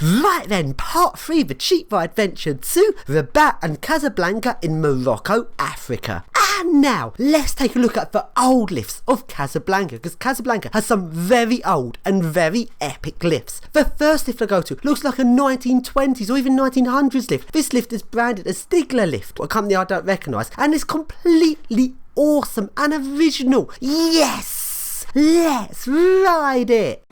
Right then, part 3 of the cheap ride adventure to Rabat and Casablanca in Morocco, Africa. And now, let's take a look at the old lifts of Casablanca, because Casablanca has some very old and very epic lifts. The first lift I go to looks like a 1920s or even 1900s lift. This lift is branded as Stigler Lift, a company I don't recognise, and is completely awesome and original. Yes! Let's ride it!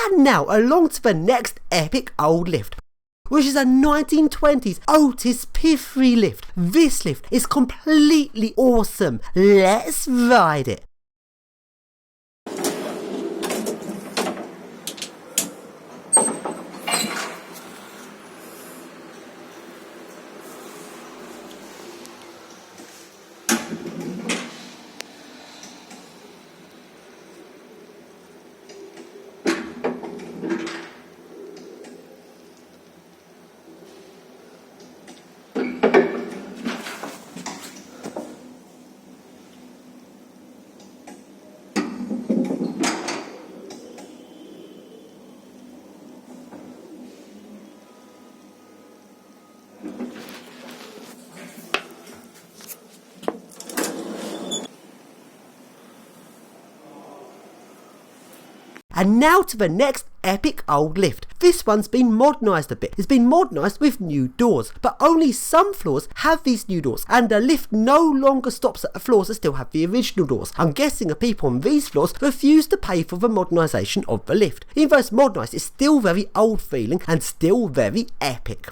And now along to the next epic old lift, which is a 1920s Otis Piffrey lift. This lift is completely awesome. Let's ride it. And now to the next epic old lift. This one's been modernised a bit. It's been modernised with new doors, but only some floors have these new doors, and the lift no longer stops at the floors that still have the original doors. I'm guessing the people on these floors refuse to pay for the modernisation of the lift. Even though it's modernised, it's still very old feeling and still very epic.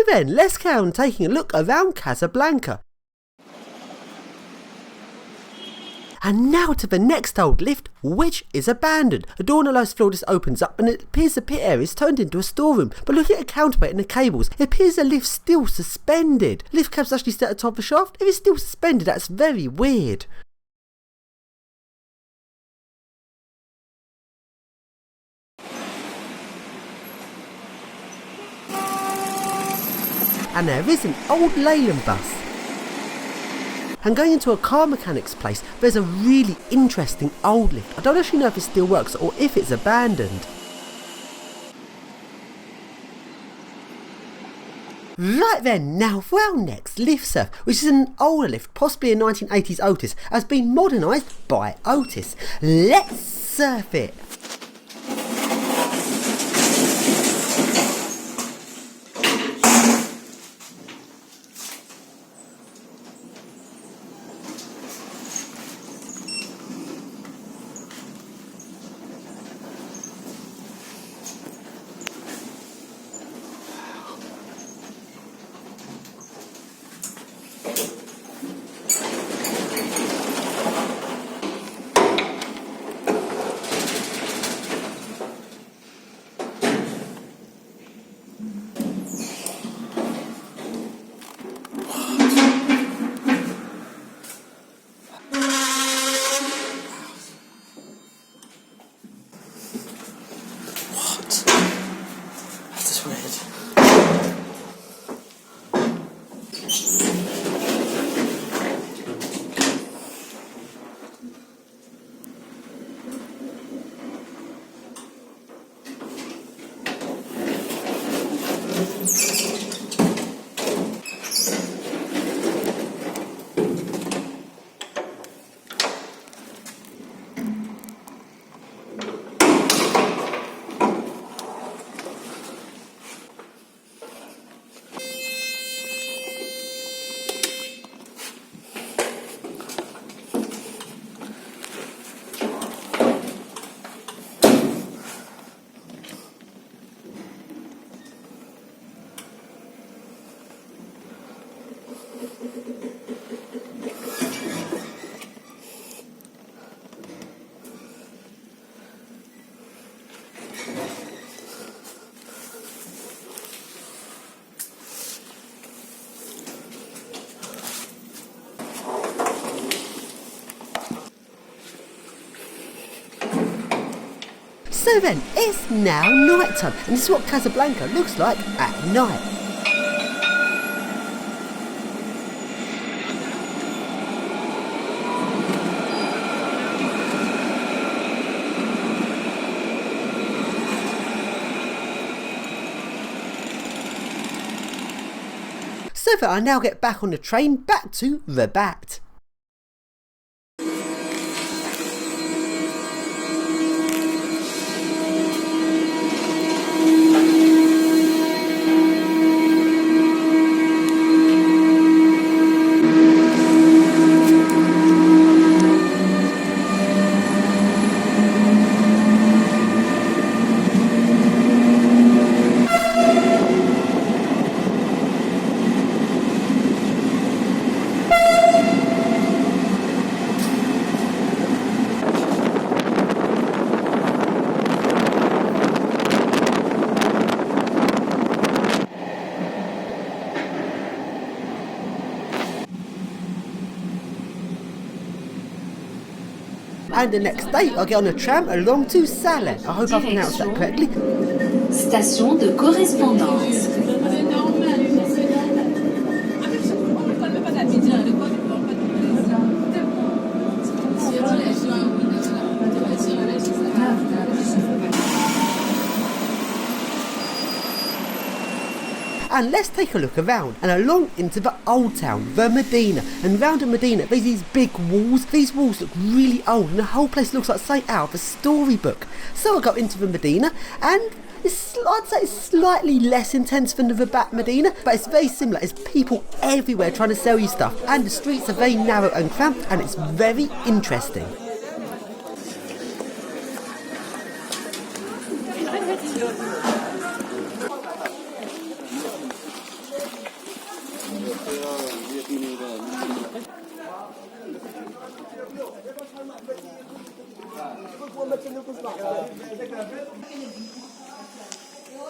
then, let's carry on taking a look around Casablanca. And now to the next old lift, which is abandoned. A door on the lowest floor just opens up and it appears the pit area is turned into a storeroom. But looking at the counterweight and the cables, it appears the lift's still suspended. Lift cab's actually set at the top of the shaft. If it's still suspended, that's very weird. And there is an old Leyland bus. And going into a car mechanic's place, there's a really interesting old lift. I don't actually know if it still works or if it's abandoned. Right then, now for our next lift surf, which is an older lift, possibly a 1980s Otis, has been modernised by Otis. Let's surf it! So then, it's now night time, and this is what Casablanca looks like at night. So that I now get back on the train back to Rabat. And the next day, I'll get on a tram along to Salé. I hope I've pronounced that correctly. Station de correspondance. And let's take a look around and along into the old town, the Medina. And round in Medina, there's these big walls. These walls look really old and the whole place looks like something out of a storybook. So I got into the Medina and I'd say it's slightly less intense than the Rabat Medina, but it's very similar. There's people everywhere trying to sell you stuff and the streets are very narrow and cramped and it's very interesting.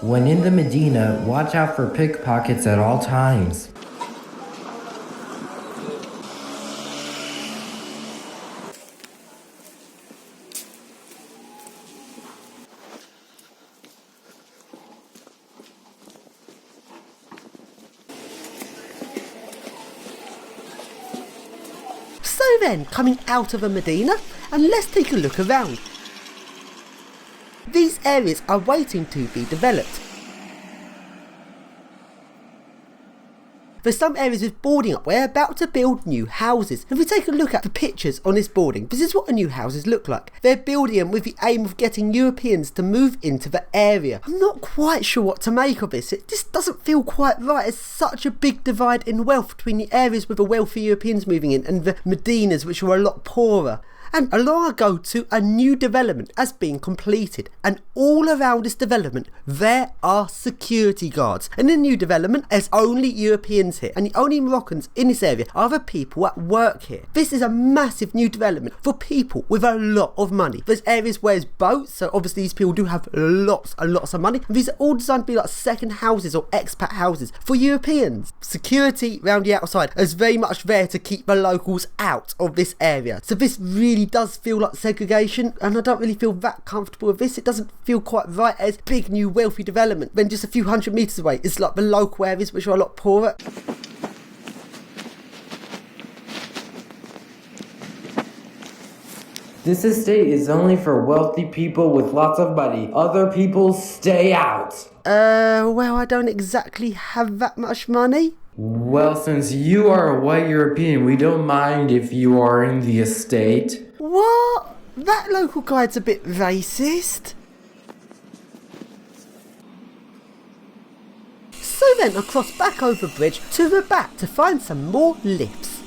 When in the Medina, watch out for pickpockets at all times. So then, coming out of a Medina, and let's take a look around. These areas are waiting to be developed. There's some areas with boarding up where they're about to build new houses. If we take a look at the pictures on this boarding, this is what the new houses look like. They're building them with the aim of getting Europeans to move into the area. I'm not quite sure what to make of this. It just doesn't feel quite right. There's such a big divide in wealth between the areas with the wealthy Europeans moving in and the Medinas, which were a lot poorer. And along I go to a new development as being completed, and all around this development there are security guards. And in the new development there's only Europeans here, and the only Moroccans in this area are the people that work here. This is a massive new development for people with a lot of money. There's areas where there's boats, so obviously these people do have lots and lots of money, and these are all designed to be like second houses or expat houses for Europeans. Security around the outside is very much there to keep the locals out of this area. So this really does feel like segregation, and I don't really feel that comfortable with this. It doesn't feel quite right as big new wealthy development when just a few hundred metres away it's like the local areas which are a lot poorer. This estate is only for wealthy people with lots of money. Other people stay out. Well, I don't exactly have that much money. Well, since you are a white European, we don't mind if you are in the estate. What? That local guide's a bit racist. So then I cross back over the bridge to the back to find some more lifts.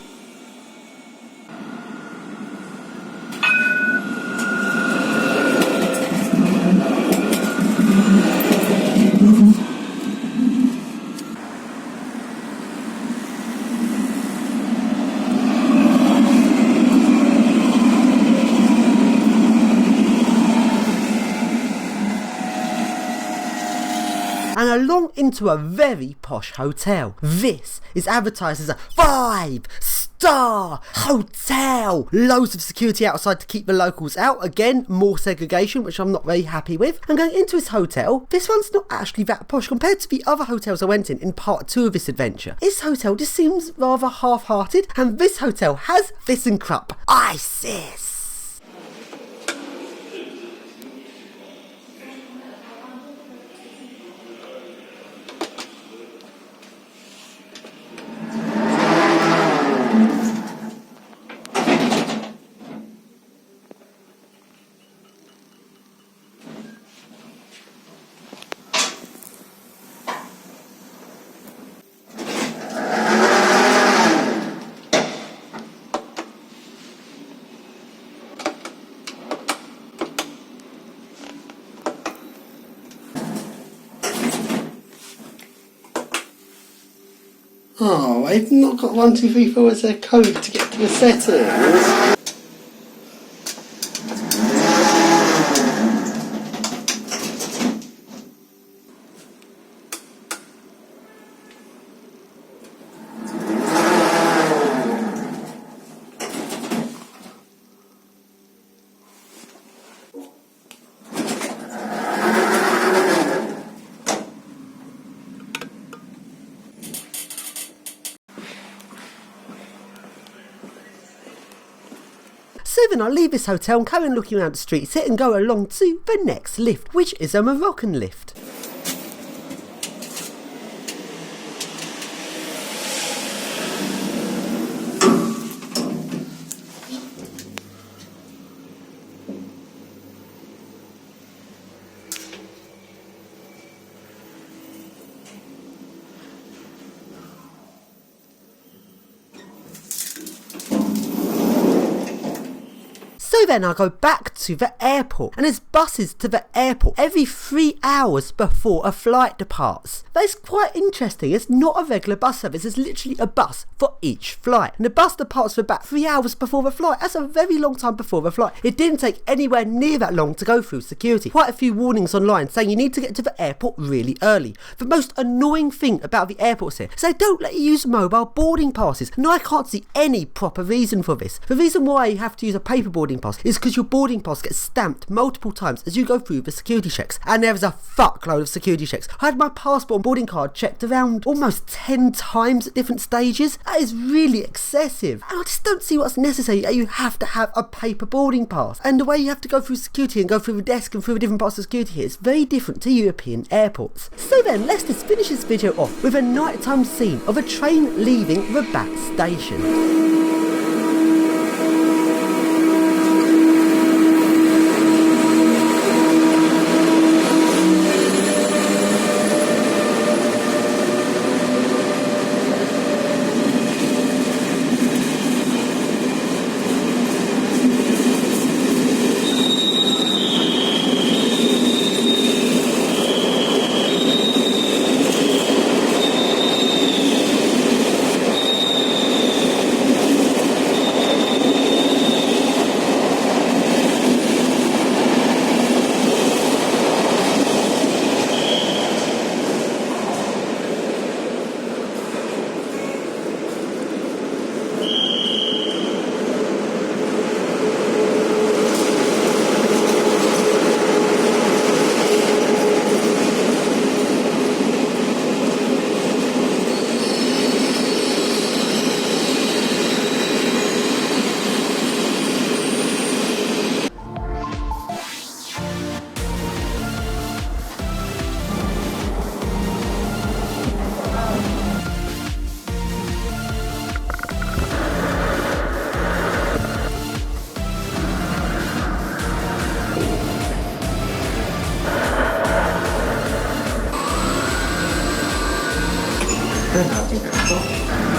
And along into a very posh hotel. This is advertised as a 5-star hotel. Loads of security outside to keep the locals out. Again, more segregation, which I'm not very happy with. And going into this hotel, this one's not actually that posh compared to the other hotels I went in part 2 of this adventure. This hotel just seems rather half-hearted, and this hotel has ThyssenKrupp ISIS. Oh, I've not got 1, 2, 3, 4 as a code to get to the settings. So then I'll leave this hotel and carry on looking around the streets here and go along to the next lift, which is a Moroccan lift. So then I go back to the airport, and there's buses to the airport every 3 hours before a flight departs. That's quite interesting. It's not a regular bus service, it's literally a bus for each flight. And the bus departs for about 3 hours before the flight. That's a very long time before the flight. It didn't take anywhere near that long to go through security. Quite a few warnings online saying you need to get to the airport really early. The most annoying thing about the airports here is they don't let you use mobile boarding passes. And I can't see any proper reason for this. The reason why you have to use a paper boarding pass is because your boarding pass gets stamped multiple times as you go through the security checks. And there is a fuckload of security checks. I had my passport and boarding card checked around almost 10 times at different stages. That is really excessive. And I just don't see what's necessary that you have to have a paper boarding pass. And the way you have to go through security and go through the desk and through the different parts of security here is very different to European airports. So then, let's just finish this video off with a nighttime scene of a train leaving Rabat station. Good.